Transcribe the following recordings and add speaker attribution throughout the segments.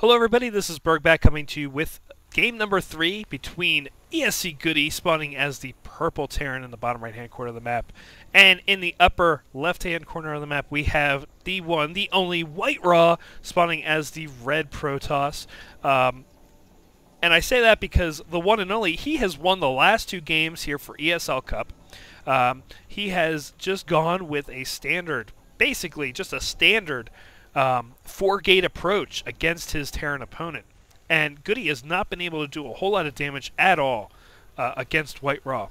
Speaker 1: Hello everybody, this is Burgback coming to you with game number 3 between ICCup spawning as the purple Terran in the bottom right hand corner of the map, and in the upper left hand corner of the map we have the one, the only WhiteRa spawning as the red Protoss. And I say that because the one and only, he has won the last 2 games here for ICCup. He has just gone with a standard, basically just a standard 4-gate approach against his Terran opponent. And GoOdy has not been able to do a whole lot of damage at all against WhiteRa.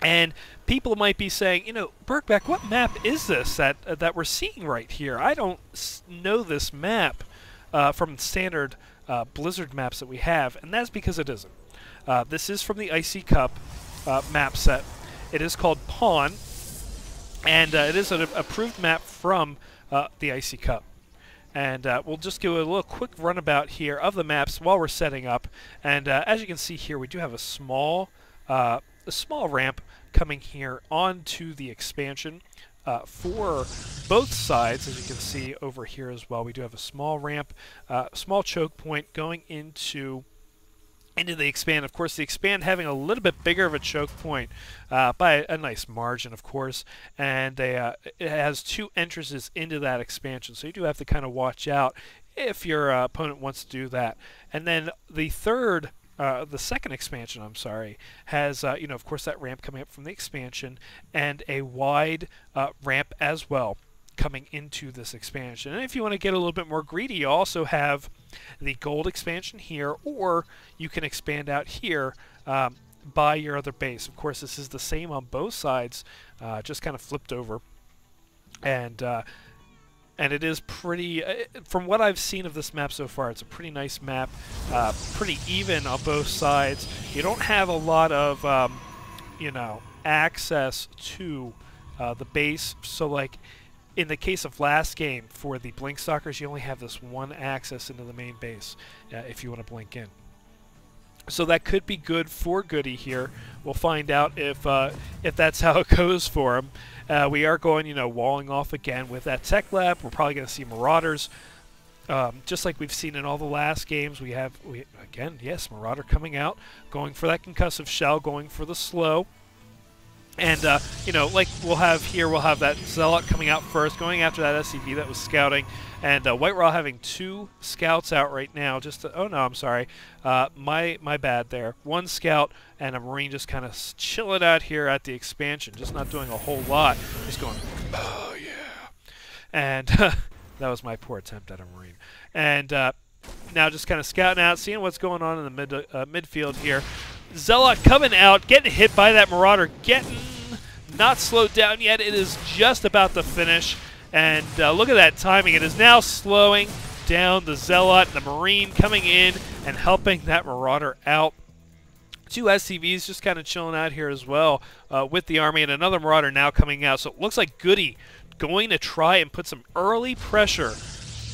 Speaker 1: And people might be saying, you know, Burgback, what map is this that we're seeing right here? I don't know this map from standard Blizzard maps that we have, and that's because it isn't. This is from the ICCup map set. It is called Pawn, and it is an approved map from the ICCup. And we'll just give a little quick runabout here of the maps while we're setting up. And as you can see here, we do have a small ramp coming here onto the expansion for both sides. As you can see over here as well, we do have a small ramp, small choke point going into the expand. Of course, the expand having a little bit bigger of a choke point by a nice margin, of course, and it has 2 entrances into that expansion, so you do have to kind of watch out if your opponent wants to do that. And then the second expansion, I'm sorry, has you know, of course, that ramp coming up from the expansion and a wide ramp as well coming into this expansion. And if you want to get a little bit more greedy, you also have the gold expansion here, or you can expand out here by your other base. Of course, this is the same on both sides, just kind of flipped over. And it is pretty, from what I've seen of this map so far, it's a pretty nice map, pretty even on both sides. You don't have a lot of, you know, access to the base, so like, in the case of last game, for the Blink Stalkers, you only have this one access into the main base if you want to blink in. So that could be good for GoOdy here. We'll find out if that's how it goes for him. We are going, you know, walling off again with that tech lab. We're probably going to see Marauders, just like we've seen in all the last games. Again, yes, Marauder coming out, going for that concussive shell, going for the slow. And, you know, like we'll have that Zealot coming out first, going after that SCV that was scouting. And WhiteRa having 2 scouts out right now. Oh, no, I'm sorry. My bad there. 1 scout and a Marine just kind of chilling out here at the expansion, just not doing a whole lot. He's going, oh, yeah. And that was my poor attempt at a Marine. And now just kind of scouting out, seeing what's going on in the midfield here. Zealot coming out, getting hit by that Marauder, getting not slowed down yet. It is just about to finish. And look at that timing. It is now slowing down the Zealot, the Marine coming in and helping that Marauder out. 2 SCVs just kind of chilling out here as well with the army, and another Marauder now coming out. So it looks like GoOdy going to try and put some early pressure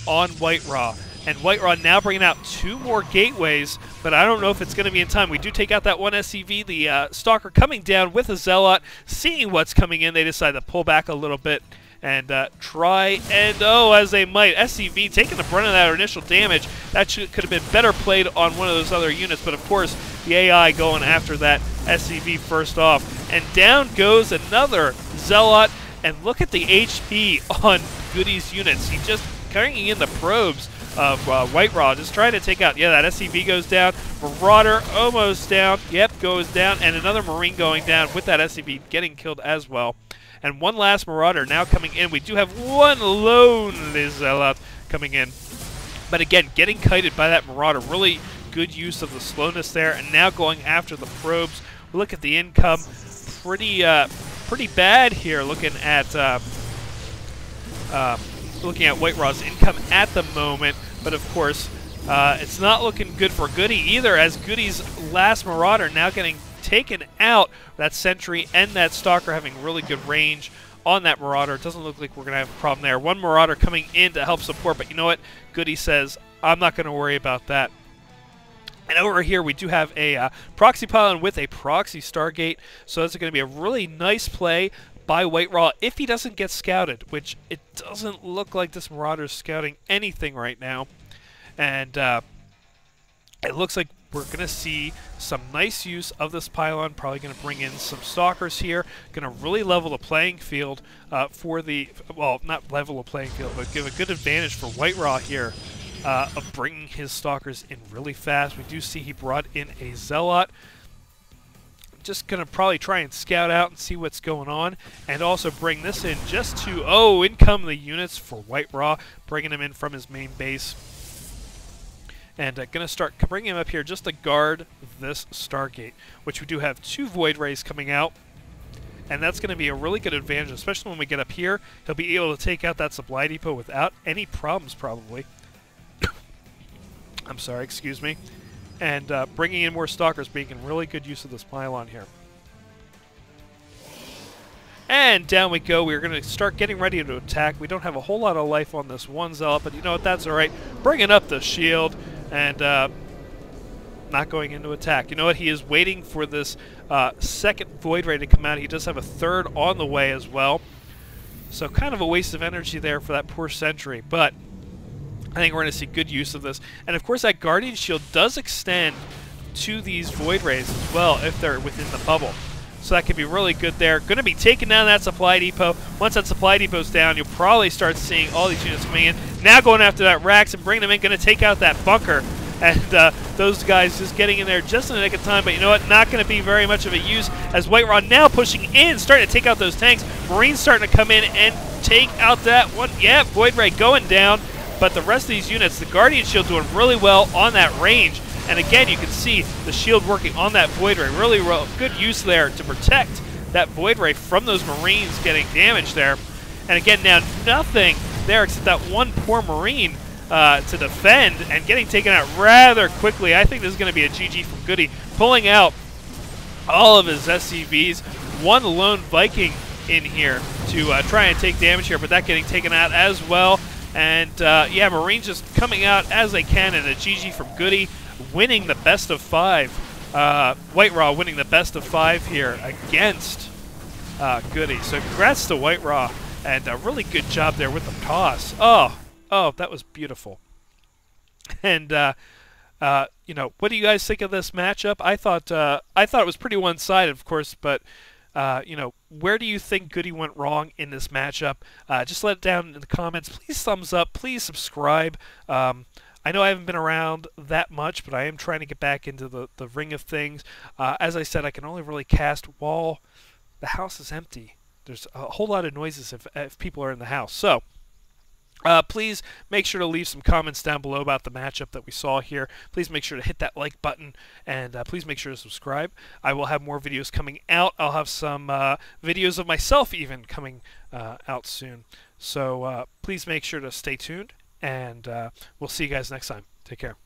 Speaker 1: on WhiteRa. And WhiteRa now bringing out 2 more gateways, but I don't know if it's going to be in time. We do take out that 1 SCV. The Stalker coming down with a Zealot. Seeing what's coming in, they decide to pull back a little bit and try and, oh, as they might. SCV taking the brunt of that initial damage. That could have been better played on one of those other units, but of course, the AI going after that SCV first off. And down goes another Zealot, and look at the HP on GoOdy's units. He just carrying in the probes of WhiteRa, just trying to take out, yeah, that SCV goes down, Marauder almost down, yep, goes down, and another Marine going down with that SCV getting killed as well. And 1 last Marauder now coming in. We do have 1 lonely Zealot coming in. But again, getting kited by that Marauder, really good use of the slowness there, and now going after the probes. Look at the income, pretty bad here, looking at WhiteRa's income at the moment, but of course, it's not looking good for GoOdy either, as GoOdy's last Marauder now getting taken out. That Sentry and that Stalker having really good range on that Marauder. It doesn't look like we're going to have a problem there. 1 Marauder coming in to help support, but you know what? GoOdy says, I'm not going to worry about that. And over here we do have a proxy pylon with a proxy Stargate, so that's going to be a really nice play by WhiteRa if he doesn't get scouted, which it doesn't look like this Marauder's scouting anything right now. And it looks like we're going to see some nice use of this pylon. Probably going to bring in some stalkers here. Going to really level the playing field for the, well, not level the playing field, but give a good advantage for WhiteRa here of bringing his stalkers in really fast. We do see he brought in a zealot. Just going to probably try and scout out and see what's going on, and also bring this in just to, oh, in come the units for WhiteRa, bringing him in from his main base. And going to start bringing him up here just to guard this Stargate, which we do have 2 Void Rays coming out. And that's going to be a really good advantage, especially when we get up here. He'll be able to take out that supply depot without any problems, probably. I'm sorry, excuse me. And bringing in more stalkers, making really good use of this pylon here. And down we go. We're going to start getting ready to attack. We don't have a whole lot of life on this one zealot, but you know what? That's all right. Bringing up the shield and not going into attack. You know what? He is waiting for this second Void Ray to come out. He does have a third on the way as well. So kind of a waste of energy there for that poor sentry, but I think we're going to see good use of this. And of course that Guardian Shield does extend to these Void Rays as well if they're within the bubble. So that could be really good there. Going to be taking down that supply depot. Once that supply depot's down, you'll probably start seeing all these units coming in. Now going after that Rax and bringing them in, going to take out that bunker. And those guys just getting in there just in the nick of time. But you know what? Not going to be very much of a use as WhiteRa now pushing in, starting to take out those tanks. Marines starting to come in and take out that one. Yeah, Void Ray going down. But the rest of these units, the Guardian Shield doing really well on that range. And again, you can see the shield working on that Void Ray. Really good use there to protect that Void Ray from those Marines getting damaged there. And again, now nothing there except that one poor Marine to defend and getting taken out rather quickly. I think this is going to be a GG from GoOdy, pulling out all of his SCVs. One lone Viking in here to try and take damage here, but that getting taken out as well. And yeah, Marines just coming out as they can, and a GG from GoOdy, winning the best of 5. WhiteRa winning the best of 5 here against GoOdy. So congrats to WhiteRa, and a really good job there with the toss. Oh, that was beautiful. And you know, what do you guys think of this matchup? I thought it was pretty one-sided, of course, but you know, where do you think GoOdy went wrong in this matchup? Just let it down in the comments. Please thumbs up. Please subscribe. I know I haven't been around that much, but I am trying to get back into the ring of things. As I said, I can only really cast while the house is empty. There's a whole lot of noises if people are in the house. So please make sure to leave some comments down below about the matchup that we saw here. Please make sure to hit that like button, and please make sure to subscribe. I will have more videos coming out. I'll have some videos of myself even coming out soon. So please make sure to stay tuned, and we'll see you guys next time. Take care.